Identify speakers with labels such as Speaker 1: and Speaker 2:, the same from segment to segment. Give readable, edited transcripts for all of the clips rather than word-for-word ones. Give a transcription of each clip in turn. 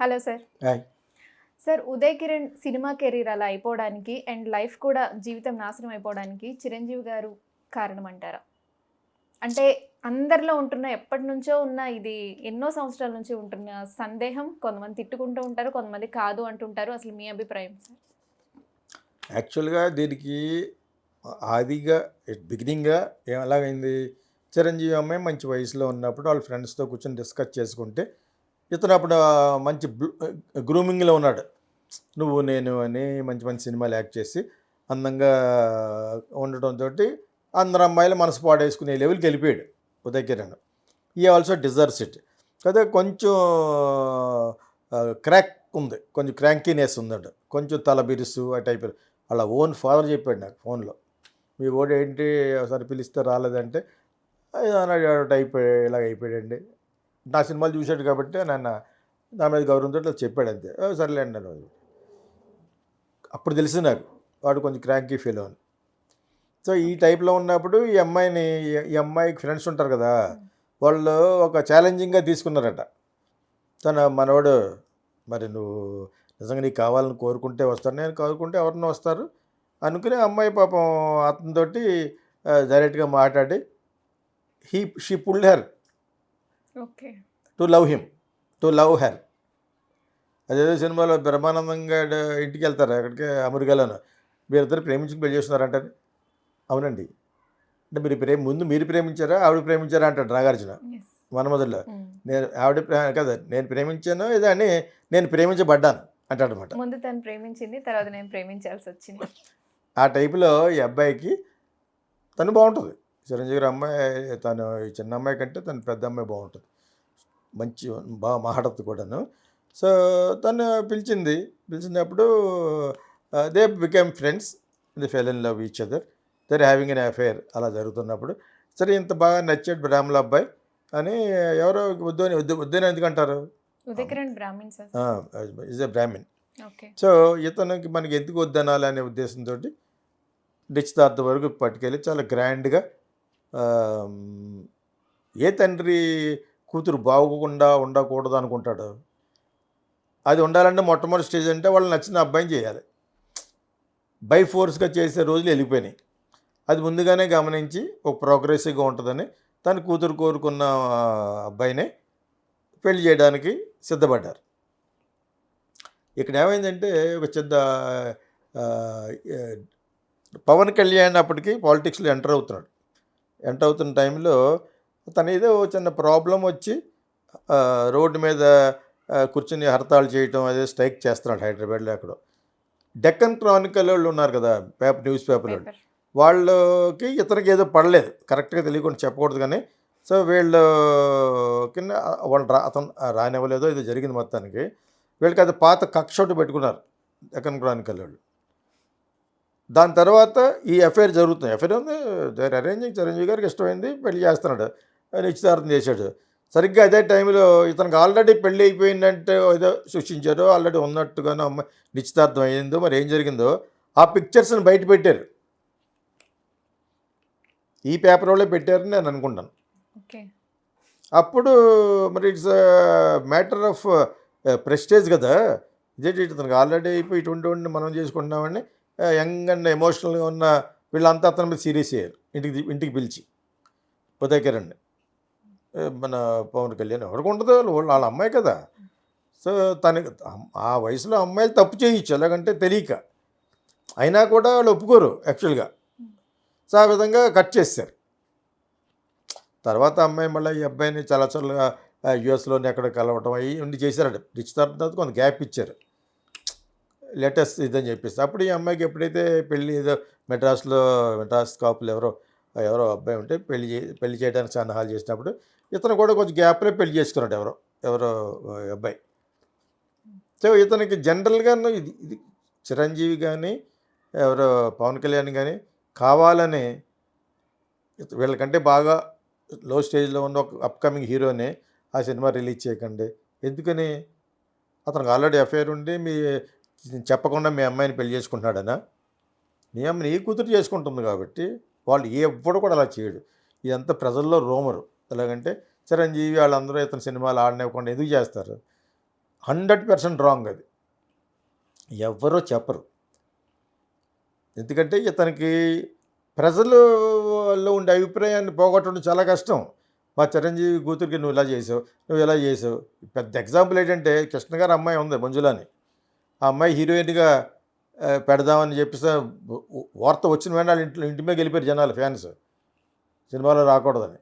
Speaker 1: Hello sir.
Speaker 2: Hi.
Speaker 1: Sir 'Uday Kiran' cinema career అలా అయిపోవడానికి and life కూడా జీవితం నాశనం అయిపోవడానికి చిరంజీవి గారు కారణమంటారా? అంటే అందరిలో ఉంటున్న ఎప్పటినుంచో ఉన్న ఇది ఎన్నో సంవత్సరాల నుంచి ఉంటున్న సందేహం. కొంతమంది తిట్టుకుంటూ ఉంటారు. కొంతమంది కాదు అంటుంటారు. అసలు మీ అభిప్రాయం సార్?
Speaker 2: యాక్చువల్‌గా దీనికి ఆదిగా బిగినింగ్‌గా ఎలాగైంది, చిరంజీవి అమ్మాయి మంచి వయసులో ఉన్నప్పుడు వాళ్ళ ఫ్రెండ్స్‌తో కూర్చొని డిస్కస్ చేసుకుంటే, ఇతను అప్పుడు మంచి గ్రూమింగ్‌లో ఉన్నాడు. నువ్వు నేను అని మంచి మంచి సినిమాలు యాక్ట్ చేసి అందంగా ఉండటంతోటి అందరు అమ్మాయిలు మనసు పాడేసుకునే లెవెల్‌కి వెళ్ళిపోయాడు ఉదయ్ కిరణ్. ఈ ఆల్సో డిజర్వ్స్ ఇట్. కాకపోతే కొంచెం క్రాక్ ఉంది, కొంచెం క్రాంకీనెస్ ఉందట, కొంచెం తల బిరుసు ఆ టైప్. అలా ఓన్ ఫాదర్ చెప్పాడు నాకు ఫోన్లో, మీ ఓడి ఏంటి ఒకసారి పిలిస్తే రాలేదంటే టైప్ ఇలాగ అయిపోయాడండి. నా సినిమాలు చూశాడు కాబట్టి నన్ను నా మీద గౌరవంతో ఇట్లా చెప్పాడు అంతే. సర్లేండి అన్నాను. అప్పుడు తెలిసింది నాకు వాడు కొంచెం క్రాంకీ ఫీల్ అని. సో ఈ టైప్లో ఉన్నప్పుడు ఈ అమ్మాయికి ఫ్రెండ్స్ ఉంటారు కదా, వాళ్ళు ఒక ఛాలెంజింగ్గా తీసుకున్నారట. మనవాడు మరి నువ్వు నిజంగా నీకు కావాలని కోరుకుంటే వస్తాను, నేను కోరుకుంటే ఎవరన్నా వస్తారు అనుకుని అమ్మాయి పాపం అతనితోటి డైరెక్ట్గా మాట్లాడి she pulled her
Speaker 1: okay.
Speaker 2: To love her. అదేదో సినిమాలో బ్రహ్మానందం గారు ఇంటికి వెళ్తారు, అక్కడికి అమెరికాలోను, మీరిద్దరు ప్రేమించుకు పెళ్లి చేస్తున్నారంటే, అవునండి అంటే ముందు మీరు ప్రేమించారా ఆవిడ ప్రేమించారా అంటాడు నాగార్జున మన్మధుల్లో. కదా నేను ప్రేమించాను ఇదే అని, నేను ప్రేమించబడ్డాను అంటాడు అనమాట.
Speaker 1: ముందు తను ప్రేమించింది, తర్వాత నేను ప్రేమించాల్సి వచ్చింది.
Speaker 2: ఆ టైపులో ఈ అబ్బాయికి తను బాగుంటుంది. చిరంజీవి గారి అమ్మాయి, తను ఈ చిన్న అమ్మాయి కంటే తను పెద్ద అమ్మాయి బాగుంటుంది, మంచి బాగా మాట్లాడుతుంది కూడాను. సో తను పిలిచినప్పుడు they became friends, they fell in love each other, there having an affair. అలా జరుగుతున్నప్పుడు సరే ఇంత బాగా నచ్చాడు బ్రాహ్మణ అబ్బాయి అని ఎవరో వద్దని ఎందుకంటారు,
Speaker 1: Uday Kiran Brahman sir.
Speaker 2: Is a Brahmin.
Speaker 1: Okay.
Speaker 2: So ఇతనికి మనకి ఎందుకు వద్దనాలి అనే ఉద్దేశంతో నిశ్చితార్థం వరకు పట్టుకెళ్ళి చాలా గ్రాండ్గా, ఏ తండ్రి కూతురు బాగోకుండా ఉండకూడదు అనుకుంటాడు, అది ఉండాలంటే మొట్టమొదటి స్టేజ్ అంటే వాళ్ళు నచ్చిన అబ్బాయిని చేయాలి. బై ఫోర్స్గా చేసే రోజులు వెళ్ళిపోయినాయి. అది ముందుగానే గమనించి ఒక ప్రోగ్రెసివ్గా ఉంటుందని తన కూతురు కోరుకున్న అబ్బాయినే పెళ్లి చేయడానికి సిద్ధపడ్డారు. ఇక్కడ ఏమైందంటే ఒక చిన్న పవన్ కళ్యాణ్ అప్పటికి పాలిటిక్స్లో ఎంటర్ అవుతున్న టైంలో తను ఏదో చిన్న ప్రాబ్లం వచ్చి రోడ్డు మీద కూర్చుని హర్తాలు చేయటం, అదే స్ట్రైక్ చేస్తున్నాడు హైదరాబాద్లో. అక్కడ డెక్కన్ క్రానికల్ వాళ్ళు ఉన్నారు కదా, న్యూస్ పేపర్ వాళ్ళకి ఇతనికి ఏదో పడలేదు, కరెక్ట్గా తెలియకుండా చెప్పకూడదు కానీ. సో వీళ్ళు కింద అతను రానివ్వలేదో ఏదో జరిగింది మొత్తానికి. వీళ్ళకి అది పాత కక్ష ఒకటి పెట్టుకున్నారు డెక్కన్ క్రానికల్ వాళ్ళు. దాని తర్వాత ఈ అఫైర్ జరుగుతుంది. అఫైర్ ఉంది, దేర్ అరేంజింగ్, చిరంజీవి గారికి ఇష్టమైంది, పెళ్లి చేస్తున్నాడు, నిశ్చితార్థం చేశాడు. సరిగ్గా అదే టైంలో ఇతనికి ఆల్రెడీ పెళ్ళి అయిపోయిందంటే ఏదో సృష్టించారో, ఆల్రెడీ ఉన్నట్టుగానో అమ్మాయి నిశ్చితార్థం అయ్యిందో మరి ఏం జరిగిందో ఆ పిక్చర్స్ని బయట పెట్టారు. ఈ పేపర్ వాళ్ళే పెట్టారని నేను అనుకుంటాను. అప్పుడు మరి ఇట్స్ మ్యాటర్ ఆఫ్ ప్రెస్టేజ్ కదా, ఇదేంటి ఇతనికి ఆల్రెడీ అయిపోయి ఇటువంటి మనం చేసుకుంటున్నామని యంగ్ అండ్ ఎమోషనల్గా ఉన్న వీళ్ళంతా అతని మీద సీరియస్ అయ్యారు. ఇంటికి పిలిచి ఉదయ్ కిరణ్, మన పవన్ కళ్యాణ్ ఎవరికి ఉండదు, వాళ్ళ అమ్మాయి కదా. సో తనకి ఆ వయసులో అమ్మాయిలు తప్పు చేయొచ్చు ఎలాగంటే తెలియక, అయినా కూడా వాళ్ళు ఒప్పుకోరు యాక్చువల్గా. సో ఆ విధంగా కట్ చేశారు. తర్వాత అమ్మాయి మళ్ళీ ఈ అబ్బాయిని చాలా సార్లు యుఎస్లోనే ఎక్కడ కలవటం అవి ఉండి చేశారట. నిశ్చితార్థం తర్వాత కొంత గ్యాప్ ఇచ్చారు, లేటెస్ట్ ఇదని చెప్పేసి. అప్పుడు ఈ అమ్మాయికి ఎప్పుడైతే పెళ్ళి ఏదో మెడ్రాస్ కాపులు ఎవరో అబ్బాయి ఉంటే పెళ్లి చేయడానికి సన్నాహాలు చేసినప్పుడు ఇతను కూడా కొంచెం గ్యాప్లో పెళ్లి చేసుకున్నాడు ఎవరో అబ్బాయి. సో ఇతనికి జనరల్గా ఇది చిరంజీవి కానీ ఎవరో పవన్ కళ్యాణ్ కానీ కావాలని వీళ్ళకంటే బాగా లో స్టేజ్లో ఉన్న ఒక అప్కమింగ్ హీరోని ఆ సినిమా రిలీజ్ చేయకండి, ఎందుకని అతనికి ఆల్రెడీ అఫైర్ ఉండి చెప్పకుండా మీ అమ్మాయిని పెళ్లి చేసుకుంటున్నాడనా, నీ కూతురు చేసుకుంటుంది కాబట్టి వాళ్ళు ఎవ్వడు కూడా అలా చేయడు. ఇదంతా ప్రజల్లో రూమరు. ఎలాగంటే చిరంజీవి వాళ్ళందరూ ఇతని సినిమాలు ఆడనివ్వకుండా ఎందుకు చేస్తారు, 100% రాంగ్ అది. ఎవ్వరూ చెప్పరు. ఎందుకంటే ఇతనికి ప్రజలలో ఉండే అభిప్రాయాన్ని పోగొట్టడం చాలా కష్టం. మా చిరంజీవి కూతురికి నువ్వు ఇలా చేసావు, నువ్వు ఇలా చేసావు. పెద్ద ఎగ్జాంపుల్ ఏంటంటే కృష్ణ గారి అమ్మాయి ఉంది మంజులాని. ఆ అమ్మాయి హీరోయిన్‌గా పెడదామని చెప్పేసి వార్త వచ్చిన వెంటనే వాళ్ళ ఇంటి మీదకి వెళ్ళిపోయారు జనాలు ఫ్యాన్స్. సినిమాలో రాకూడదని.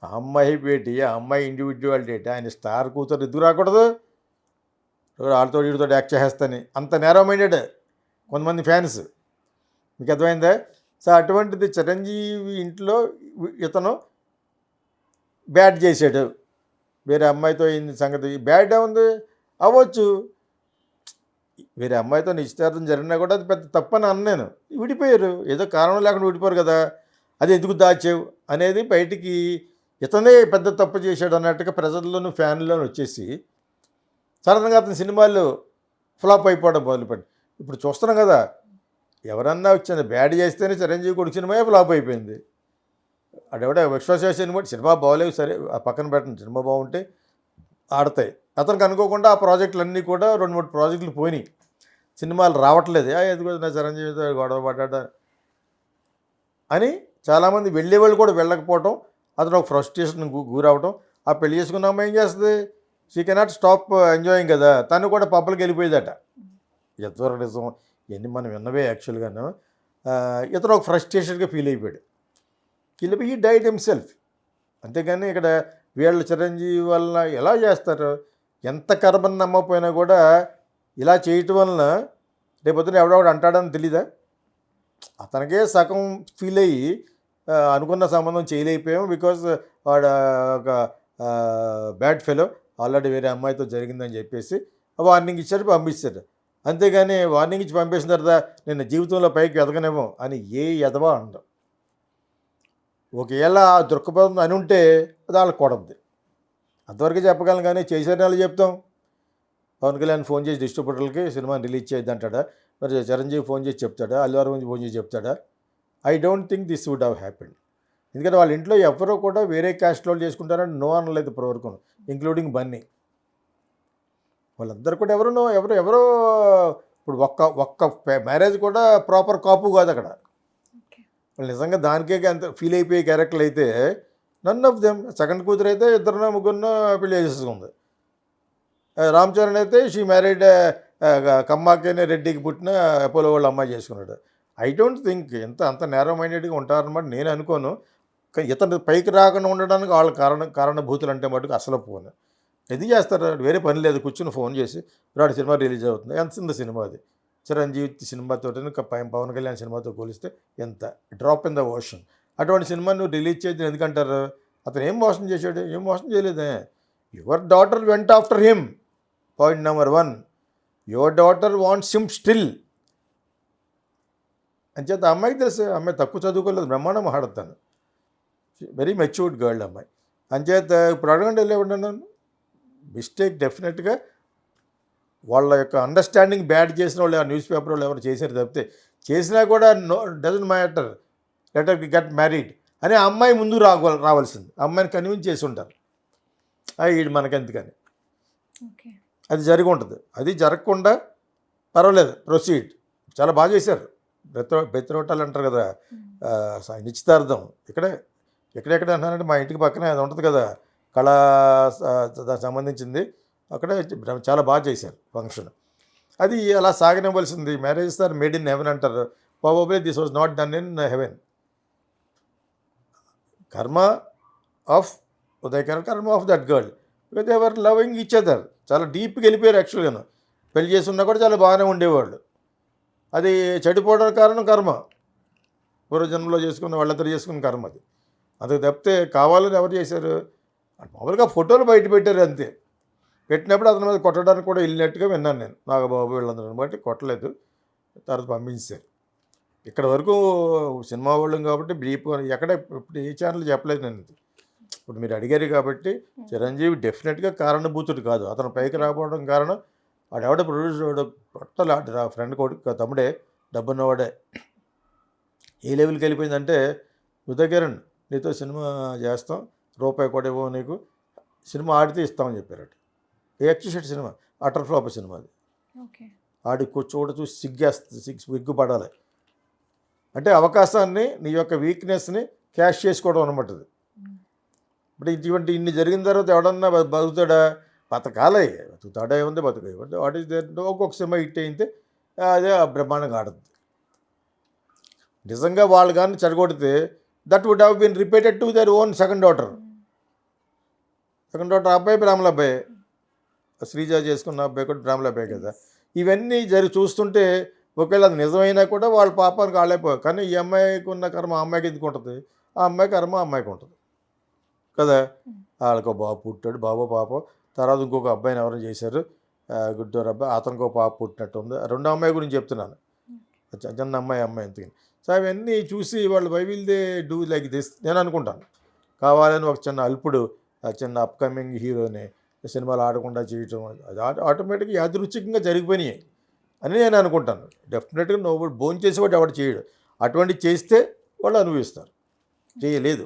Speaker 2: ఆ అమ్మాయి బేటి, ఆ అమ్మాయి ఇండివిడ్యువాలిటీ ఏంటి, ఆయన స్టార్ కూతురు ఎందుకు రాకూడదు? వాళ్ళతో వీడితో యాక్ట్ చేసేస్తని అంత నేరో మైండెడ్ కొంతమంది ఫ్యాన్స్. మీకు అర్థమైందా? సో అటువంటిది చిరంజీవి ఇంట్లో ఇతను బ్యాడ్ చేశాడు. వేరే అమ్మాయితో అయింది సంగతి. బ్యాడ్ ఏముంది? అవ్వచ్చు. వేరే అమ్మాయితో నిశ్చితార్థం జరిగినా కూడా అది పెద్ద తప్పని అన్నాను. విడిపోయారు. ఏదో కారణం లేకుండా విడిపోరు కదా. అది ఎందుకు దాచావు అనేది బయటికి ఇతనే పెద్ద తప్పు చేశాడు అన్నట్టుగా ప్రజల్లోనూ ఫ్యాన్లోనూ వచ్చేసి సడన్గా అతని సినిమాలు ఫ్లాప్ అయిపోవడం మొదలుపెట్టి ఇప్పుడు చూస్తున్నాం కదా. ఎవరన్నా వచ్చింది బ్యాడ్ చేస్తేనే చిరంజీవి కొడుకు సినిమా ఫ్లాప్ అయిపోయింది. అడెవడ విశ్వాస సినిమా బాగోలేవు, సరే ఆ పక్కన పెట్టండి. సినిమా బాగుంటే ఆడతాయి. అతనికి అనుకోకుండా ఆ ప్రాజెక్టులన్నీ కూడా 2-3 ప్రాజెక్టులు పోయినాయి. సినిమాలు రావట్లేదు. ఎదుగు నా చిరంజీవితో గొడవ పడ్డా అని చాలామంది వెళ్ళేవాళ్ళు కూడా వెళ్ళకపోవటం, అతను ఒక ఫ్రస్ట్రేషన్ గురవటం. ఆ పెళ్లి చేసుకున్న అమ్మాయి ఏం చేస్తుంది? షీ కెనాట్ స్టాప్ ఎంజాయింగ్ కదా. తను కూడా పబ్బులకి వెళ్ళిపోయేదట. ఎంతవరకు నిజం ఇవన్నీ మనం విన్నవే యాక్చువల్గాను. ఇతను ఒక ఫ్రస్ట్రేషన్గా ఫీల్ అయిపోయాడు. ఈ డైట్ హిమ్సెల్ఫ్. అంతేగాని ఇక్కడ వీళ్ళ చిరంజీవి వల్ల ఎలా చేస్తారు? ఎంత కర్మని నమ్మకపోయినా కూడా ఇలా చేయటం వలన రేపొద్దున ఎవడెవడు అంటాడని తెలీదా? అతనికే సగం ఫీల్ అయ్యి అనుకున్న సంబంధం చేయలేకపోయాం. బికాజ్ వాడు ఒక బ్యాడ్ ఫెలో, ఆల్రెడీ వేరే అమ్మాయితో జరిగిందని చెప్పేసి వార్నింగ్ ఇచ్చారు, పంపించారు. అంతేగాని వార్నింగ్ ఇచ్చి పంపేసిన తర్వాత నేను జీవితంలో పైకి ఎదగనేమో అని ఏ ఎదవా అండం. ఒకవేళ దృక్పథం అని ఉంటే అది వాళ్ళకి కొడద్ది. అంతవరకు చెప్పగలను కానీ చేసే నెలలు చెప్తాం. పవన్ కళ్యాణ్ ఫోన్ చేసి డిస్ట్రిబ్యూటర్లకి సినిమాని రిలీజ్ చేయొద్దు అంటాడా? మరి చిరంజీవి ఫోన్ చేసి చెప్తాడా? అల్లు అరవింద్ ఫోన్ చేసి చెప్తాడా? I don't think this would have happened. ఎందుకంటే వాళ్ళ ఇంట్లో ఎవరో కూడా వేరే క్యాస్ట్ వాళ్ళు చేసుకుంటారని నో అనలేదు ఇప్పటివరకు, ఇంక్లూడింగ్ బన్నీ. వాళ్ళందరూ కూడా ఎవరో ఇప్పుడు ఒక్క మ్యారేజ్ కూడా ప్రాపర్ కాపు కాదు అక్కడ. వాళ్ళు నిజంగా దానికే అంత ఫీల్ అయిపోయే క్యారెక్టర్లు అయితే నన్ ఆఫ్ దెమ్. సెకండ్ కూతురు అయితే 2-3 పెళ్లి చేసేసుకుంది. రామ్ చరణ్ అయితే షీ మ్యారీడ్ కమ్మాకేనే రెడ్డికి పుట్టిన అపోలో వాళ్ళ అమ్మాయి చేసుకున్నాడు. ఐ డోంట్ థింక్ అంత నేరో మైండెడ్గా ఉంటారన్నమాట నేను అనుకోను. కానీ ఇతను పైకి రాకుండా ఉండడానికి వాళ్ళ కారణభూతులు అంటే మటుకు అసలు పోను. ఇది చేస్తారు, వేరే పని లేదు. కూర్చుని ఫోన్ చేసి విరాట్ సినిమా రిలీజ్ అవుతుంది, ఎంత చిన్న సినిమా అది, చిరంజీవి సినిమాతో పవన్ కళ్యాణ్ సినిమాతో పోలిస్తే ఎంత డ్రాప్ ఇన్ ద ఓషన్. అటువంటి సినిమా నువ్వు రిలీజ్ చేయదు ఎందుకంటారు? అతను ఏం మోసం చేశాడు? ఏం మోసం చేయలేదే. Your daughter went after him. Point number 1, your daughter wants him still. అంచేత అమ్మాయికి తెలుసు, అమ్మాయి తక్కువ చదువుకోలేదు, బ్రహ్మాండం మాట్లాడతాను. వెరీ మెచ్యూర్డ్ గర్ల్ అమ్మాయి. అంచేత ఇప్పుడు అడగండి వెళ్ళేవాడు నన్ను. మిస్టేక్ డెఫినెట్గా వాళ్ళ యొక్క అండర్స్టాండింగ్ బ్యాడ్ చేసిన వాళ్ళు న్యూస్ పేపర్ వాళ్ళు ఎవరు చేశారు తప్పితే, చేసినా కూడా no doesn't matter, let her get married అని ఆ అమ్మాయి ముందు రావాల్సింది. అమ్మాయిని కన్విన్స్ చేసి ఉంటారు. వీడు మనకెందుకని. అది జరిగి ఉంటుంది. అది జరగకుండా పర్వాలేదు, ప్రొసీడ్. చాలా బాగా చేశారు. బెత్తరోటాలు అంటారు కదా, నిశ్చితార్థం ఎక్కడెక్కడ అంటున్నారంటే మా ఇంటికి పక్కనే అది ఉంటుంది కదా, కళా దానికి సంబంధించింది. అక్కడే చాలా బాగా చేశారు ఫంక్షన్. అది అలా సాగనివ్వాల్సింది. Marriages are made in heaven అంటారు. Probably this was not done in heaven. Karma of Uday, karma of that girl, because they were loving each other. చాలా డీప్గా వెళ్ళిపోయారు యాక్చువల్గా. పెళ్లి చేసి ఉన్నా కూడా చాలా బాగానే ఉండేవాళ్ళు. అది చెడిపోవడానికి కారణం కర్మ, పూర్వజన్మలో చేసుకున్న వాళ్ళందరూ చేసుకున్న కర్మ అది. అందుకు తప్పితే కావాలని ఎవరు చేశారు? మామూలుగా ఫోటోలు బయట పెట్టారు అంతే. పెట్టినప్పుడు అతని మీద కొట్టడానికి కూడా వెళ్ళినట్టుగా విన్నాను నేను. నాగబాబు వీళ్ళందరూ బట్టి కొట్టలేదు, తర్వాత పంపించారు. ఇక్కడ వరకు సినిమా వాళ్ళం కాబట్టి బ్రీఫ్ ఎక్కడ ఇప్పుడు ఏ ఛానల్ చెప్పలేదు నేను. ఇప్పుడు మీరు అడిగారు కాబట్టి చిరంజీవి డెఫినెట్గా కారణభూతుడు కాదు. అతను పైకి రాకపోవడం కారణం వాడెవడ ప్రొడ్యూసర్ కొట్టలా ఫ్రెండ్ కొడుకు తమ్ముడే, డబ్బున్నవాడే. ఏ లెవెల్కి వెళ్ళిపోయిందంటే, ఉదయకిరణ్ నీతో సినిమా చేస్తాం, రూపాయి కూడా ఇవ్వవు నీకు, సినిమా ఆడితే ఇస్తామని చెప్పారట. ఎక్స్షెట్ సినిమా అటర్ ఫ్లాప్ సినిమా అది.
Speaker 1: ఓకే.
Speaker 2: ఆడి చూడ చూసి సిగ్గుపడాలి. అంటే అవకాశాన్ని నీ యొక్క వీక్నెస్ని క్యాష్ చేసుకోవడం అనమాట అది. ఇప్పుడు ఇటువంటి ఇన్ని జరిగిన తర్వాత ఎవడన్నా బతుకుతాడా? బతకాలే, బతుకుతాడా ఏముంది, బతుక వాట్ ఈస్ దేర్. ఒక్కొక్క సినిమా హిట్ అయితే అదే బ్రహ్మాండంగా ఆడుతుంది. నిజంగా వాళ్ళు కానీ చెడగొడితే that would have been repeated to their own second daughter అబ్బాయి బ్రాహ్మణ అబ్బాయి, శ్రీజ చేసుకున్న అబ్బాయి కూడా బ్రాహ్మణ అబ్బాయి కదా. ఇవన్నీ చూస్తుంటే ఒకవేళ అది నిజమైనా కూడా వాళ్ళ పాపానికి వాళ్ళైపోయారు. కానీ ఈ అమ్మాయికి ఉన్న కర్మ ఆ అమ్మాయికి ఎందుకు ఉంటుంది, ఆ అమ్మాయి కర్మ ఆ అమ్మాయికి ఉంటుంది కదా. వాళ్ళకో బాబు పుట్టాడు, బాబో పాపం. తర్వాత ఇంకొక అబ్బాయిని ఎవరైనా చేశారు, గుడ్డోరు అబ్బాయి, అతనికి పాప పుట్టినట్టు ఉంది. రెండో అమ్మాయి గురించి చెప్తున్నాను, చిన్న అమ్మాయి ఎందుకని. సో అవన్నీ చూసి వాళ్ళు why will they do like this నేను అనుకుంటాను. కావాలని ఒక చిన్న అల్పుడు, చిన్న అప్కమింగ్ హీరోని సినిమాలు ఆడకుండా చేయటం అది ఆటోమేటిక్గా యాదృచ్ఛికంగా జరిగిపోయినాయి అని నేను అనుకుంటాను. డెఫినెట్గా నువ్వు భోజనం చేసేవాడు ఎవడు చేయడు. అటువంటి చేస్తే వాళ్ళు అనుభవిస్తారు, చేయలేదు.